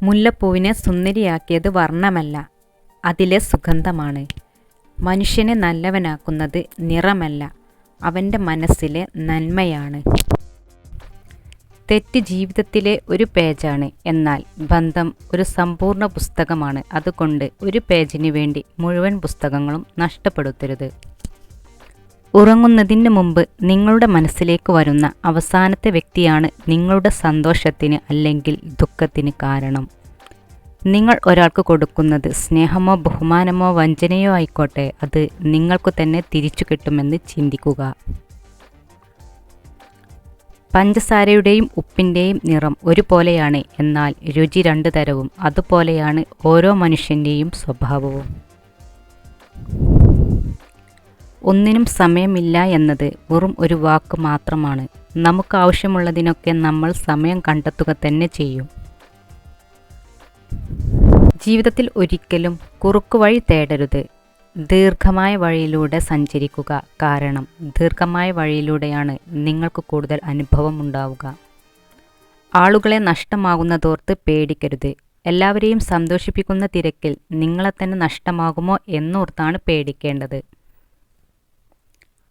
മുല്ലപ്പൂവിനെ സുന്ദരിയാക്കിയത് വർണ്ണമല്ല, അതിലെ സുഗന്ധമാണ്. മനുഷ്യനെ നല്ലവനാക്കുന്നത് നിറമല്ല, അവൻ്റെ മനസ്സിലെ നന്മയാണ്. തെറ്റ് ജീവിതത്തിലെ ഒരു പേജാണ്, എന്നാൽ ബന്ധം ഒരു സമ്പൂർണ്ണ പുസ്തകമാണ്. അതുകൊണ്ട് ഒരു പേജിന് വേണ്ടി മുഴുവൻ പുസ്തകങ്ങളും നഷ്ടപ്പെടുത്തരുത്. ഉറങ്ങുന്നതിന് മുമ്പ് നിങ്ങളുടെ മനസ്സിലേക്ക് വരുന്ന അവസാനത്തെ വ്യക്തിയാണ് നിങ്ങളുടെ സന്തോഷത്തിന് അല്ലെങ്കിൽ ദുഃഖത്തിന് കാരണം. നിങ്ങൾ ഒരാൾക്ക് കൊടുക്കുന്നത് സ്നേഹമോ ബഹുമാനമോ വഞ്ചനയോ ആയിക്കോട്ടെ, അത് നിങ്ങൾക്കു തന്നെ തിരിച്ചു കിട്ടുമെന്ന് ചിന്തിക്കുക. പഞ്ചസാരയുടെയും ഉപ്പിൻ്റെയും നിറം ഒരുപോലെയാണ്, എന്നാൽ രുചി രണ്ടു തരവും. അതുപോലെയാണ് ഓരോ മനുഷ്യൻ്റെയും സ്വഭാവവും. ഒന്നിനും സമയമില്ല എന്നത് വെറും ഒരു വാക്ക് മാത്രമാണ്. നമുക്ക് ആവശ്യമുള്ളതിനൊക്കെ നമ്മൾ സമയം കണ്ടെത്തുക തന്നെ ചെയ്യും. ജീവിതത്തിൽ ഒരിക്കലും കുറുക്കുവഴി തേടരുത്. ദീർഘമായ വഴിയിലൂടെ സഞ്ചരിക്കുക. കാരണം ദീർഘമായ വഴിയിലൂടെയാണ് നിങ്ങൾക്ക് കൂടുതൽ അനുഭവം ഉണ്ടാവുക. ആളുകളെ നഷ്ടമാകുന്നതോർത്ത് പേടിക്കരുത്. എല്ലാവരെയും സന്തോഷിപ്പിക്കുന്ന തിരക്കിൽ നിങ്ങളെ തന്നെ നഷ്ടമാകുമോ എന്നോർത്താണ് പേടിക്കേണ്ടത്.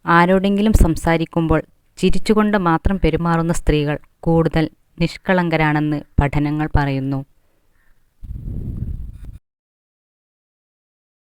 ആരോടെങ്കിലും സംസാരിക്കുമ്പോൾ ചിരിച്ചുകൊണ്ട് മാത്രം പെരുമാറുന്ന സ്ത്രീകൾ കൂടുതൽ നിഷ്കളങ്കരാണെന്ന് പഠനങ്ങൾ പറയുന്നു.